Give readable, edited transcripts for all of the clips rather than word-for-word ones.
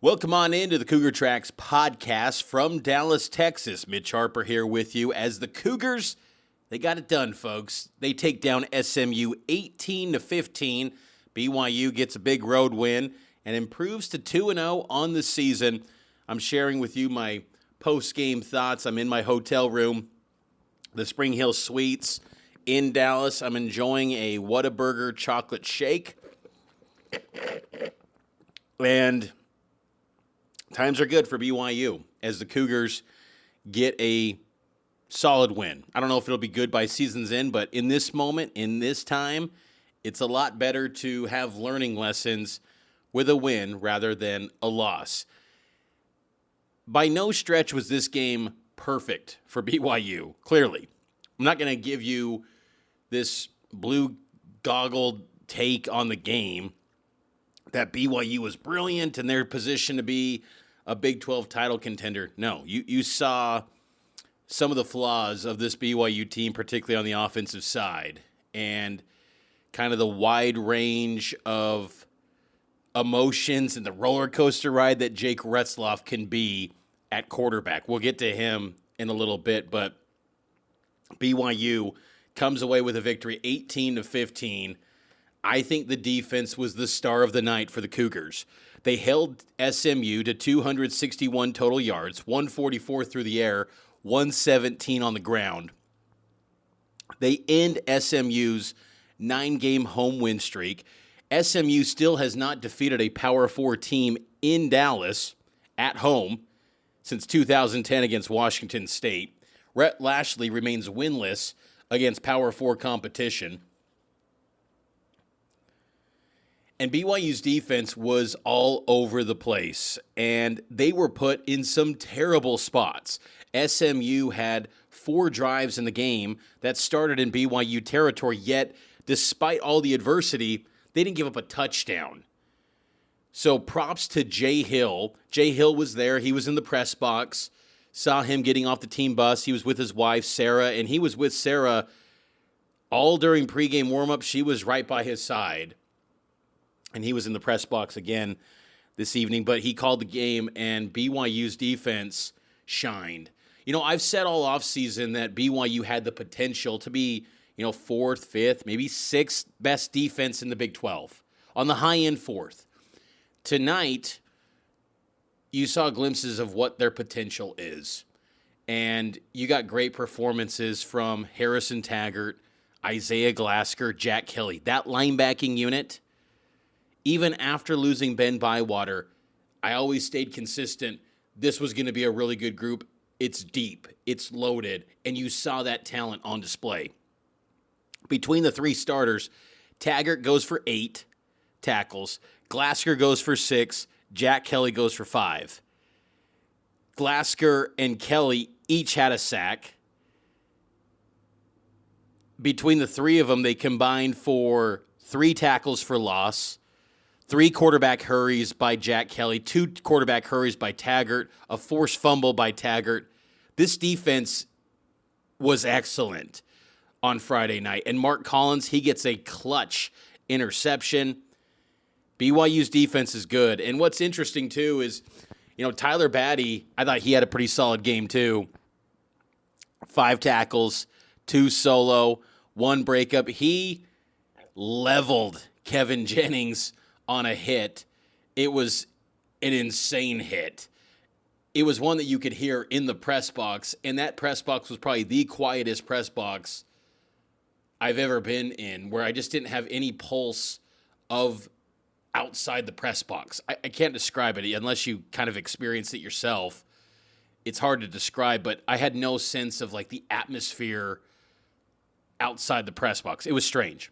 Welcome on into the Cougar Tracks podcast from Dallas, Texas. Mitch Harper here with you as the Cougars, they got it done, folks. They take down SMU 18-15. BYU gets a big road win and improves to 2-0 on the season. I'm sharing with you my post-game thoughts. I'm in my hotel room, the Spring Hill Suites in Dallas. I'm enjoying a Whataburger chocolate shake. And times are good for BYU as the Cougars get a solid win. I don't know if it'll be good by season's end, but in this moment, in this time, it's a lot better to have learning lessons with a win rather than a loss. By no stretch was this game perfect for BYU, clearly. I'm not going to give you this blue-goggled take on the game that BYU was brilliant and they're positioned to be a Big 12 title contender. No, you saw some of the flaws of this BYU team, particularly on the offensive side, and kind of the wide range of emotions and the roller coaster ride that Jake Retzloff can be at quarterback. We'll get to him in a little bit, but BYU comes away with a victory 18-15. I think the defense was the star of the night for the Cougars. They held SMU to 261 total yards, 144 through the air, 117 on the ground. They end SMU's 9-game home win streak. SMU still has not defeated a Power 4 team in Dallas at home since 2010 against Washington State. Rhett Lashley remains winless against Power 4 competition. And BYU's defense was all over the place, and they were put in some terrible spots. SMU had 4 drives in the game that started in BYU territory, yet despite all the adversity, they didn't give up a touchdown. So props to Jay Hill. Jay Hill was there. He was in the press box. Saw him getting off the team bus. He was with his wife, Sarah, and he was with Sarah all during pregame warmup. She was right by his side. And he was in the press box again this evening, but he called the game, and BYU's defense shined. You know, I've said all offseason that BYU had the potential to be, 4th, 5th, maybe 6th best defense in the Big 12. On the high end, 4th. Tonight, you saw glimpses of what their potential is. And you got great performances from Harrison Taggart, Isaiah Glasker, Jack Kelly. That linebacking unit, even after losing Ben Bywater, I always stayed consistent. This was going to be a really good group. It's deep, it's loaded, and you saw that talent on display. Between the 3 starters, Taggart goes for 8 tackles, Glasker goes for 6, Jack Kelly goes for 5. Glasker and Kelly each had a sack. Between the 3 of them, they combined for 3 tackles for loss, 3 quarterback hurries by Jack Kelly, 2 quarterback hurries by Taggart, a forced fumble by Taggart. This defense was excellent on Friday night. And Mark Collins, he gets a clutch interception. BYU's defense is good. And what's interesting, too, is, Tyler Batty, I thought he had a pretty solid game, too. 5 tackles, 2 solo, 1 breakup. He leveled Kevin Jennings on a hit. It was an insane hit. It was one that you could hear in the press box, and that press box was probably the quietest press box I've ever been in, where I just didn't have any pulse of outside the press box. I can't describe it unless you kind of experience it yourself. It's hard to describe, but I had no sense of like the atmosphere outside the press box. It was strange.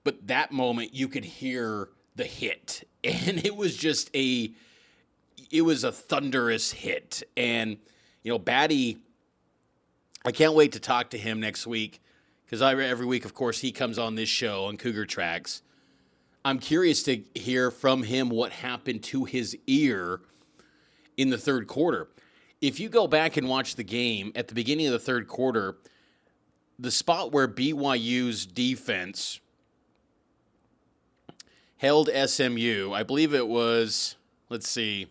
But that moment you could hear the hit, and it was a thunderous hit. And, Batty, I can't wait to talk to him next week, because every week, of course, he comes on this show on Cougar Tracks. I'm curious to hear from him what happened to his ear in the third quarter. If you go back and watch the game, at the beginning of the third quarter, the spot where BYU's defense held SMU, I believe it was, let's see,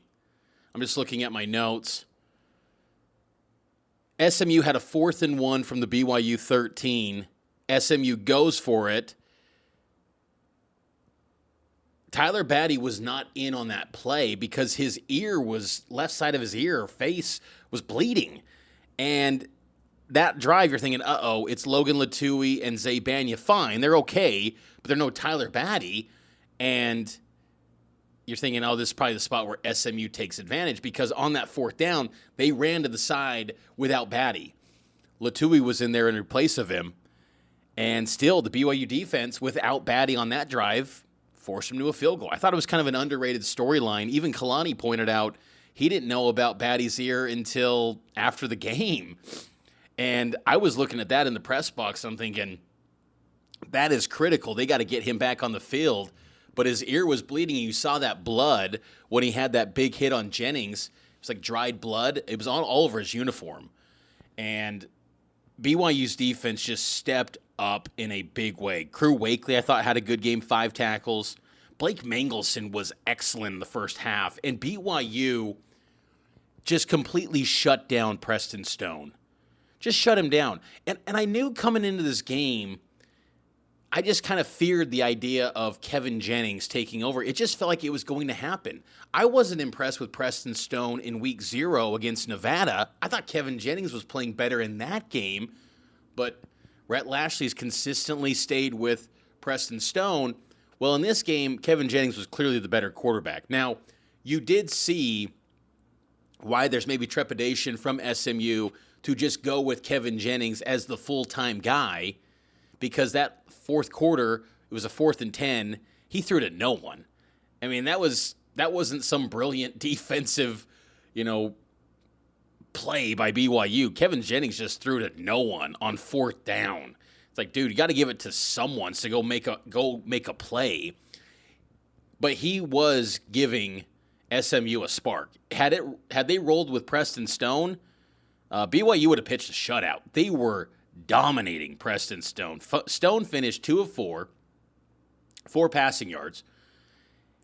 I'm just looking at my notes. SMU had a 4th and 1 from the BYU 13. SMU goes for it. Tyler Batty was not in on that play because his left side of his ear or face was bleeding. And that drive, you're thinking, it's Logan Latui and Zay Banya. Fine, they're okay, but they're no Tyler Batty. And you're thinking, this is probably the spot where SMU takes advantage because on that 4th down, they ran to the side without Batty. Latui was in there in place of him. And still, the BYU defense, without Batty on that drive, forced him to a field goal. I thought it was kind of an underrated storyline. Even Kalani pointed out he didn't know about Batty's ear until after the game. And I was looking at that in the press box. I'm thinking, that is critical. They got to get him back on the field. But his ear was bleeding, and you saw that blood when he had that big hit on Jennings. It was like dried blood. It was all over his uniform. And BYU's defense just stepped up in a big way. Crew Wakely, I thought, had a good game, 5 tackles. Blake Mangelson was excellent in the first half. And BYU just completely shut down Preston Stone. Just shut him down. And I knew coming into this game, I just kind of feared the idea of Kevin Jennings taking over. It just felt like it was going to happen. I wasn't impressed with Preston Stone in week 0 against Nevada. I thought Kevin Jennings was playing better in that game, but Rhett Lashley's consistently stayed with Preston Stone. Well, in this game, Kevin Jennings was clearly the better quarterback. Now, you did see why there's maybe trepidation from SMU to just go with Kevin Jennings as the full-time guy, because that 4th quarter, it was a 4th and 10, he threw to no one. I mean, that wasn't some brilliant defensive, play by BYU. Kevin Jennings just threw to no one on 4th down. It's like, dude, you got to give it to someone to go make a play. But he was giving SMU a spark. Had they rolled with Preston Stone, BYU would have pitched a shutout. They were dominating Preston Stone. Stone finished 2 of 4, 4 passing yards,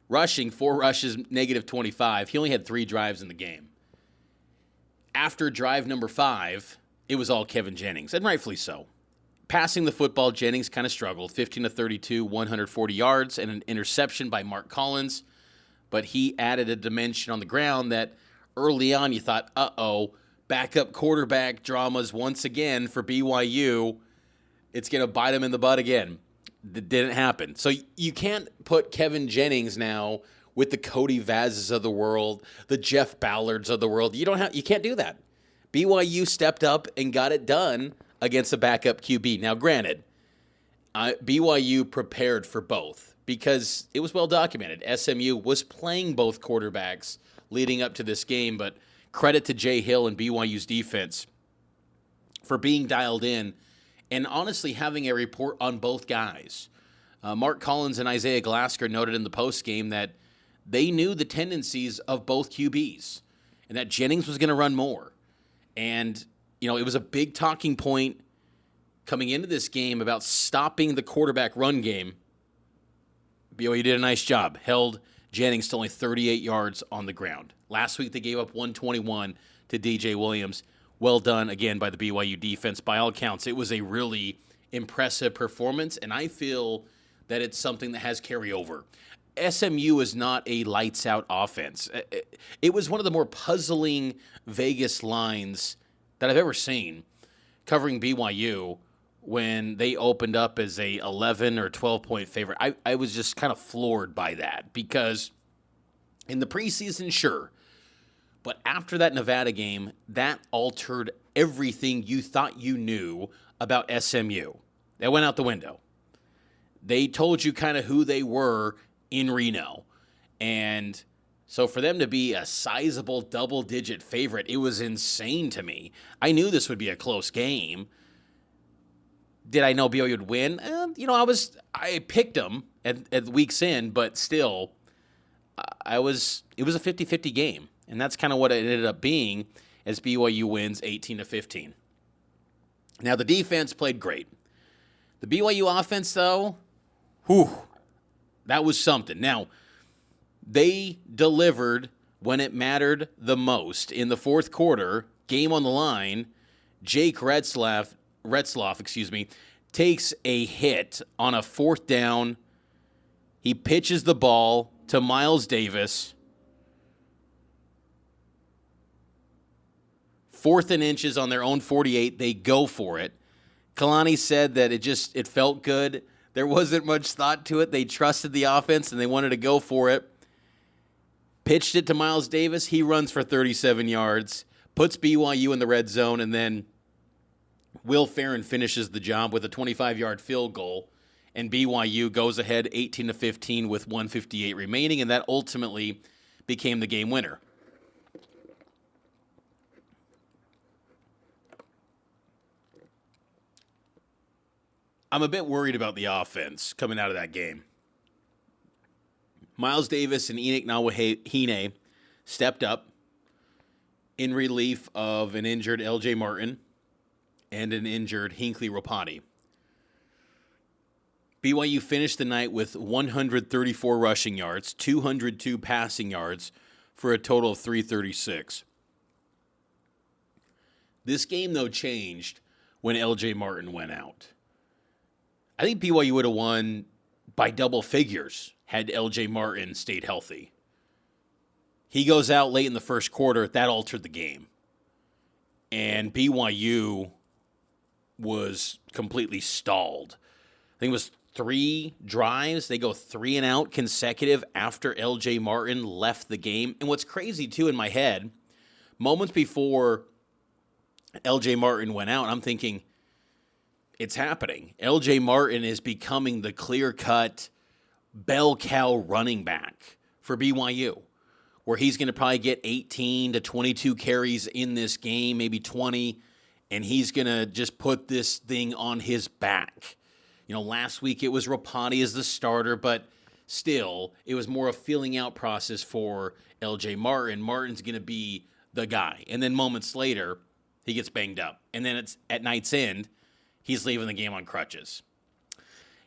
rushing, 4 rushes, -25. He only had 3 drives in the game. After drive number 5, it was all Kevin Jennings, and rightfully so. Passing the football, Jennings kind of struggled. 15 of 32, 140 yards, and an interception by Mark Collins. But he added a dimension on the ground that early on you thought, backup quarterback dramas once again for BYU. It's going to bite him in the butt again. That didn't happen. So you can't put Kevin Jennings now with the Cody Vazes of the world, the Jeff Ballards of the world. You can't do that. BYU stepped up and got it done against a backup QB. Now, granted, BYU prepared for both because it was well documented. SMU was playing both quarterbacks leading up to this game, but credit to Jay Hill and BYU's defense for being dialed in and honestly having a report on both guys. Mark Collins and Isaiah Glasker noted in the postgame that they knew the tendencies of both QBs and that Jennings was going to run more. And, it was a big talking point coming into this game about stopping the quarterback run game. BYU did a nice job, held Jennings to only 38 yards on the ground. Last week they gave up 121 to DJ Williams. Well done, again, by the BYU defense. By all accounts, it was a really impressive performance, and I feel that it's something that has carryover. SMU is not a lights-out offense. It was one of the more puzzling Vegas lines that I've ever seen covering BYU when they opened up as a 11 or 12-point favorite. I was just kind of floored by that because in the preseason, sure, but after that Nevada game, that altered everything you thought you knew about SMU. That went out the window. They told you kind of who they were in Reno. And so for them to be a sizable double-digit favorite, it was insane to me. I knew this would be a close game. Did I know BYU would win? I picked them at week's end, but still, it was a 50-50 game. And that's kind of what it ended up being as BYU wins 18-15. Now, the defense played great. The BYU offense, though, that was something. Now, they delivered when it mattered the most. In the fourth quarter, game on the line, Jake Retzlaff, takes a hit on a fourth down. He pitches the ball to Miles Davis. 4th and inches on their own 48. They go for it. Kalani said that it felt good. There wasn't much thought to it. They trusted the offense, and they wanted to go for it. Pitched it to Miles Davis. He runs for 37 yards, puts BYU in the red zone, and then Will Farron finishes the job with a 25-yard field goal, and BYU goes ahead 18-15 with 1:58 remaining, and that ultimately became the game winner. I'm a bit worried about the offense coming out of that game. Miles Davis and Enoch Nawahine stepped up in relief of an injured LJ Martin and an injured Hinckley Ropati. BYU finished the night with 134 rushing yards, 202 passing yards, for a total of 336. This game, though, changed when LJ Martin went out. I think BYU would have won by double figures had LJ Martin stayed healthy. He goes out late in the first quarter. That altered the game. And BYU was completely stalled. I think it was 3 drives. They go 3 and out consecutive after LJ Martin left the game. And what's crazy, too, in my head, moments before LJ Martin went out, I'm thinking, it's happening. LJ Martin is becoming the clear-cut bell cow running back for BYU, where he's going to probably get 18 to 22 carries in this game, maybe 20, and he's going to just put this thing on his back. Last week it was Ropati as the starter, but still, it was more a feeling out process for LJ Martin. Martin's going to be the guy. And then moments later, he gets banged up. And then it's at night's end, he's leaving the game on crutches.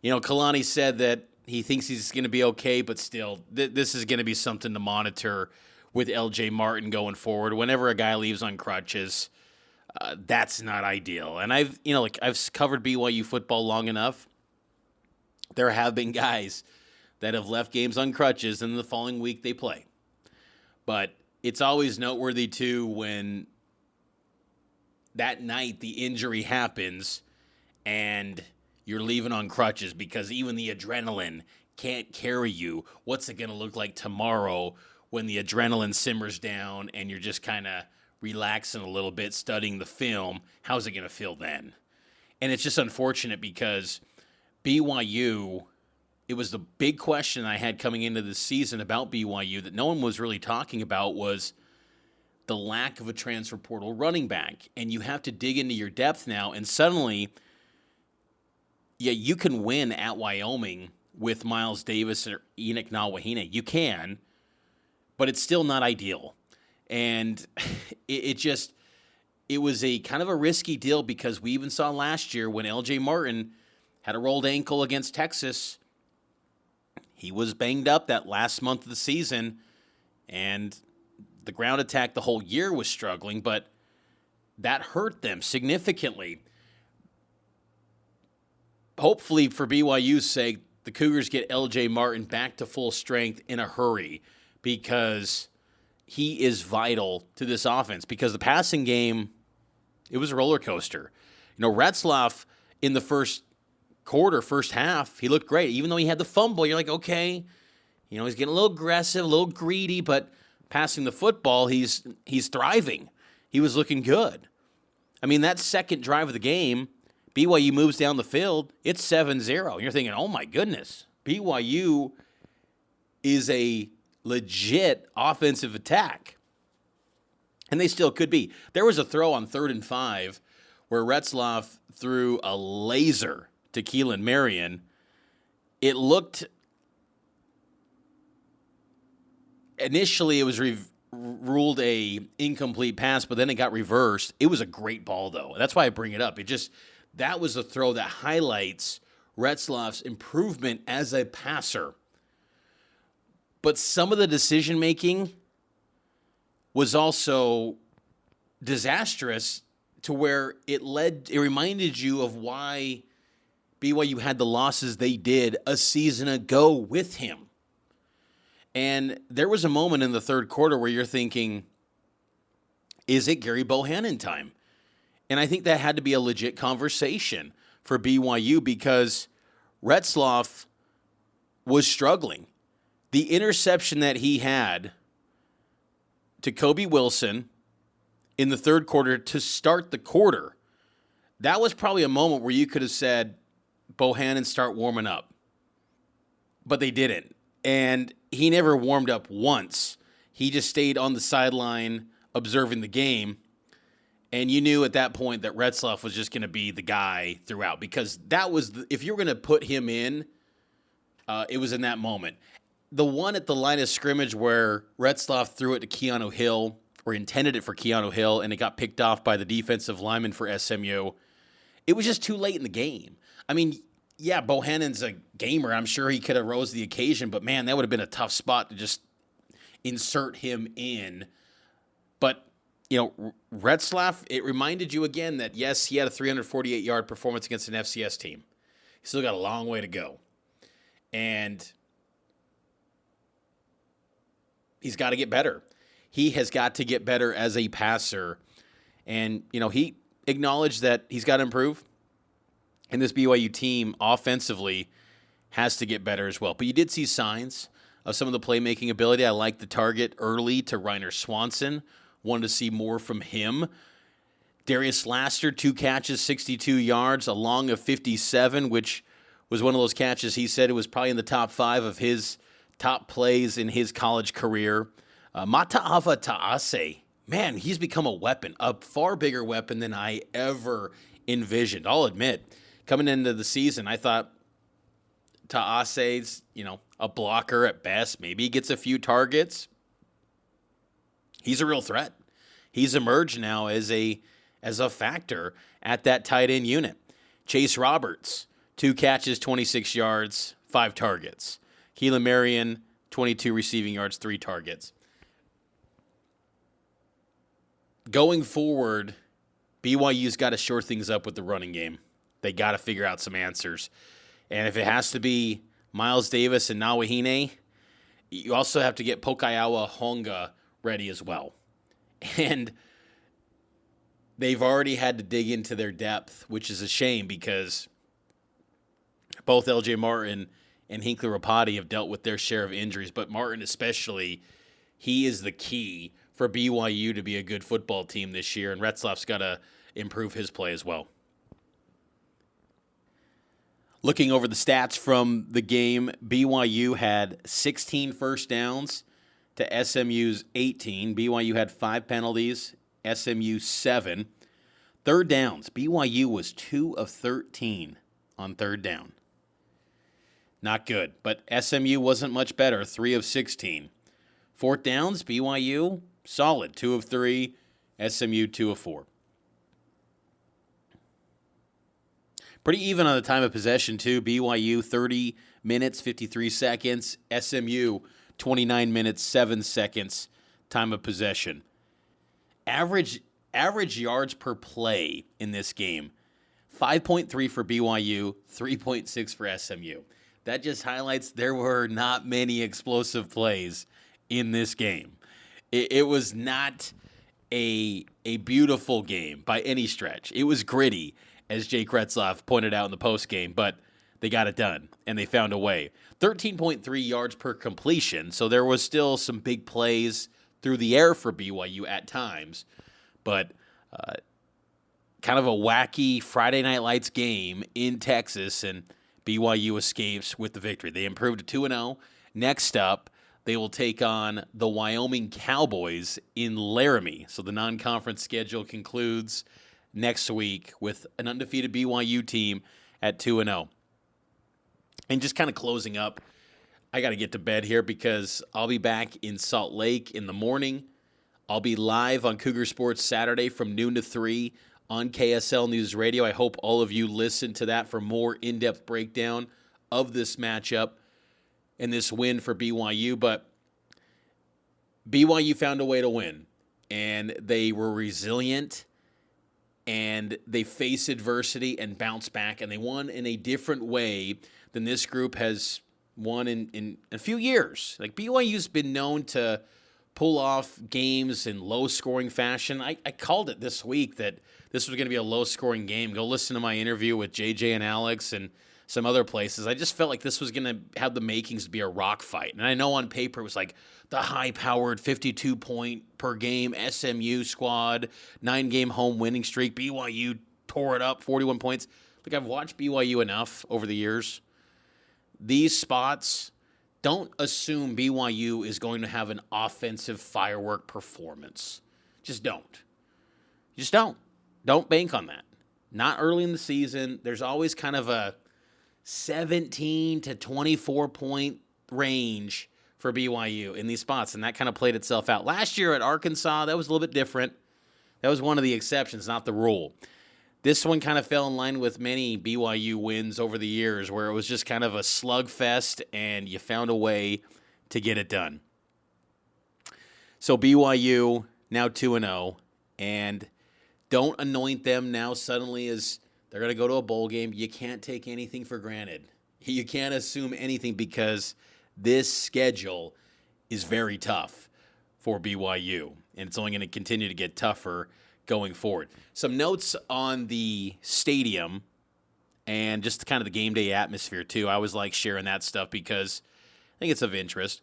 Kalani said that he thinks he's going to be okay, but still, this is going to be something to monitor with LJ Martin going forward. Whenever a guy leaves on crutches, that's not ideal. And I've covered BYU football long enough. There have been guys that have left games on crutches, and the following week they play. But it's always noteworthy, too, when that night the injury happens and you're leaving on crutches because even the adrenaline can't carry you. What's it going to look like tomorrow when the adrenaline simmers down and you're just kind of relaxing a little bit, studying the film? How's it going to feel then? And it's just unfortunate because BYU, it was the big question I had coming into this season about BYU that no one was really talking about was the lack of a transfer portal running back. And you have to dig into your depth now, and suddenly, yeah, you can win at Wyoming with Miles Davis or Enoch Nawahine. You can, but it's still not ideal. And it was a kind of a risky deal because we even saw last year when LJ Martin had a rolled ankle against Texas. He was banged up that last month of the season, and the ground attack the whole year was struggling, but that hurt them significantly. Hopefully, for BYU's sake, the Cougars get LJ Martin back to full strength in a hurry because he is vital to this offense. Because the passing game, it was a roller coaster. Retzlaff in the first quarter, first half, he looked great. Even though he had the fumble, you're like, okay, he's getting a little aggressive, a little greedy, but passing the football, he's thriving. He was looking good. I mean, that second drive of the game, BYU moves down the field, it's 7-0. You're thinking, oh my goodness, BYU is a legit offensive attack. And they still could be. There was a throw on 3rd and 5 where Retzlaff threw a laser to Keelan Marion. It looked, initially it was ruled a incomplete pass, but then it got reversed. It was a great ball, though. That's why I bring it up. That was a throw that highlights Retzlaff's improvement as a passer. But some of the decision-making was also disastrous to where it reminded you of why BYU had the losses they did a season ago with him. And there was a moment in the third quarter where you're thinking, is it Gary Bohannon time? And I think that had to be a legit conversation for BYU because Retzlaff was struggling. The interception that he had to Kobe Wilson in the third quarter to start the quarter, that was probably a moment where you could have said, Bohannon, start warming up. But they didn't. And he never warmed up once. He just stayed on the sideline observing the game. And you knew at that point that Retzlaff was just going to be the guy throughout because that was, if you were going to put him in, it was in that moment. The one at the line of scrimmage where Retzlaff threw it to Keanu Hill, or intended it for Keanu Hill, and it got picked off by the defensive lineman for SMU, it was just too late in the game. I mean, yeah, Bohannon's a gamer. I'm sure he could have rose to the occasion, but man, that would have been a tough spot to just insert him in. But, Retzlaff, it reminded you again that, yes, he had a 348-yard performance against an FCS team. He's still got a long way to go. And he's got to get better. He has got to get better as a passer. And, he acknowledged that he's got to improve. And this BYU team offensively has to get better as well. But you did see signs of some of the playmaking ability. I like the target early to Reiner Swanson. Wanted to see more from him. Darius Laster, 2 catches, 62 yards, a long of 57, which was one of those catches he said it was probably in the top 5 of his top plays in his college career. Mata'ava Ta'ase, man, he's become a weapon, a far bigger weapon than I ever envisioned. I'll admit, coming into the season, I thought Ta'ase's, a blocker at best. Maybe he gets a few targets. He's a real threat. He's emerged now as a factor at that tight end unit. Chase Roberts, 2 catches, 26 yards, 5 targets. Keelan Marion, 22 receiving yards, 3 targets. Going forward, BYU's got to shore things up with the running game. They got to figure out some answers. And if it has to be Miles Davis and Nawahine, you also have to get Pokayawa Honga ready as well. And they've already had to dig into their depth, which is a shame because both LJ Martin and Hinckley Rapati have dealt with their share of injuries. But Martin especially, he is the key for BYU to be a good football team this year. And Retzlaff's got to improve his play as well. Looking over the stats from the game, BYU had 16 first downs to SMU's 18. BYU had 5 penalties, SMU 7. Third downs, BYU was 2 of 13 on third down. Not good, but SMU wasn't much better, 3 of 16. Fourth downs, BYU, solid, 2 of 3, SMU 2 of 4. Pretty even on the time of possession, too. BYU, 30 minutes, 53 seconds. SMU, 29 minutes, 7 seconds, time of possession. Average yards per play in this game, 5.3 for BYU, 3.6 for SMU. That just highlights there were not many explosive plays in this game. It was not a beautiful game by any stretch. It was gritty, as Jake Retzlaff pointed out in the postgame, but they got it done, and they found a way. 13.3 yards per completion, so there was still some big plays through the air for BYU at times, but kind of a wacky Friday Night Lights game in Texas, and BYU escapes with the victory. They improved to 2-0. Next up, they will take on the Wyoming Cowboys in Laramie. So the non-conference schedule concludes next week with an undefeated BYU team at 2-0. And just kind of closing up, I got to get to bed here because I'll be back in Salt Lake in the morning. I'll be live on Cougar Sports Saturday from noon to 3 on KSL News Radio. I hope all of you listen to that for more in-depth breakdown of this matchup and this win for BYU. But BYU found a way to win. and they were resilient, and they faced adversity and bounced back, and they won in a different way than this group has won in a few years. Like, BYU's been known to pull off games in low-scoring fashion. I called it this week that this was going to be a low-scoring game. Go listen to my interview with JJ and Alex and some other places. I just felt like this was going to have the makings to be a rock fight. And I know on paper it was like the high-powered 52-point-per-game SMU squad, 9-game home winning streak. BYU tore it up, 41 points. Like, I've watched BYU enough over the years. These spots, don't assume BYU is going to have an offensive firework performance. Just don't. Just don't. Don't bank on that. Not early in the season. There's always kind of a 17 to 24 point range for BYU in these spots, and that kind of played itself out. Last year at Arkansas, that was a little bit different. That was one of the exceptions, not the rule. This one kind of fell in line with many BYU wins over the years, where it was just kind of a slugfest, and you found a way to get it done. So BYU now 2-0, and don't anoint them now suddenly as they're going to go to a bowl game. You can't take anything for granted. You can't assume anything, because this schedule is very tough for BYU, and it's only going to continue to get tougher going forward. Some notes on the stadium and just kind of the game day atmosphere, too. I always like sharing that stuff because I think it's of interest.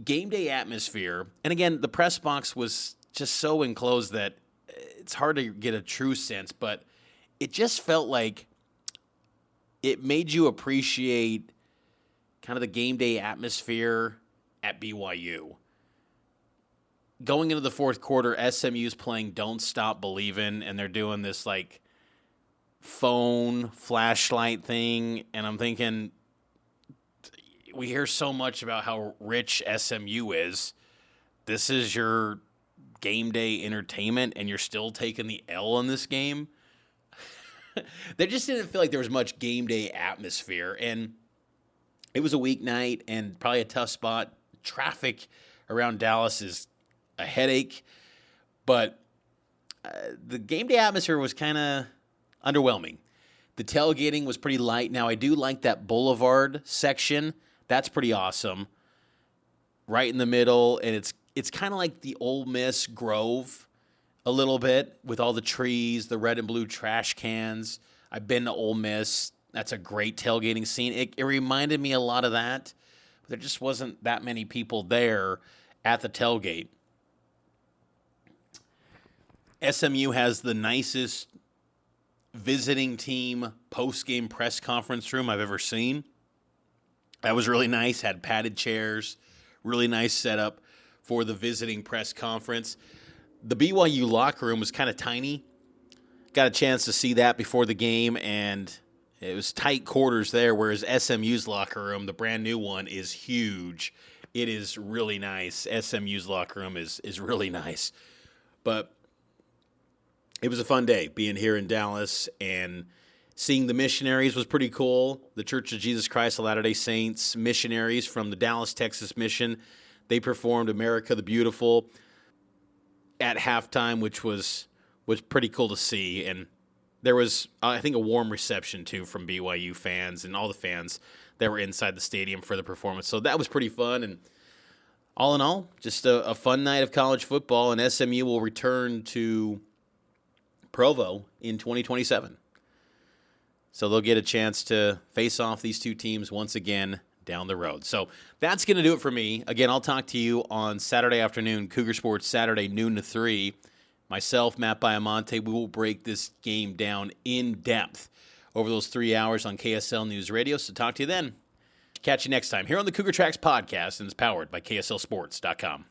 Game day atmosphere, and again, the press box was just so enclosed that it's hard to get a true sense, but it just felt like it made you appreciate kind of the game day atmosphere at BYU. Going into the fourth quarter, SMU's playing Don't Stop Believin', and they're doing this, like, phone flashlight thing, and I'm thinking, we hear so much about how rich SMU is. This is your game day entertainment, and you're still taking the L in this game? There just didn't feel like there was much game day atmosphere, and it was a weeknight and probably a tough spot. Traffic around Dallas is a headache, but the game day atmosphere was kind of underwhelming. The tailgating was pretty light. Now, I do like that Boulevard section. That's pretty awesome. Right in the middle, and it's kind of like the Ole Miss Grove a little bit, with all the trees, the red and blue trash cans. I've been to Ole Miss. That's a great tailgating scene. It reminded me a lot of that, but there just wasn't that many people there at the tailgate. SMU has the nicest visiting team post-game press conference room I've ever seen. That was really nice. Had padded chairs, really nice setup for the visiting press conference. The BYU locker room was kind of tiny. Got a chance to see that before the game, and it was tight quarters there, whereas SMU's locker room, the brand new one, is huge. It is really nice. SMU's locker room is really nice. But it was a fun day being here in Dallas, and seeing the missionaries was pretty cool. The Church of Jesus Christ of Latter-day Saints missionaries from the Dallas, Texas mission, they performed America the Beautiful at halftime, which was pretty cool to see. And there was, I think, a warm reception, too, from BYU fans and all the fans that were inside the stadium for the performance. So that was pretty fun. And all in all, just a fun night of college football. And SMU will return to Provo in 2027. So they'll get a chance to face off these two teams once again down the road. So that's going to do it for me. Again, I'll talk to you on Saturday afternoon, Cougar Sports Saturday, noon to 3. Myself, Matt Baiamonte, we will break this game down in depth over those 3 hours on KSL News Radio. So talk to you then. Catch you next time here on the Cougar Tracks podcast, and it's powered by KSLSports.com.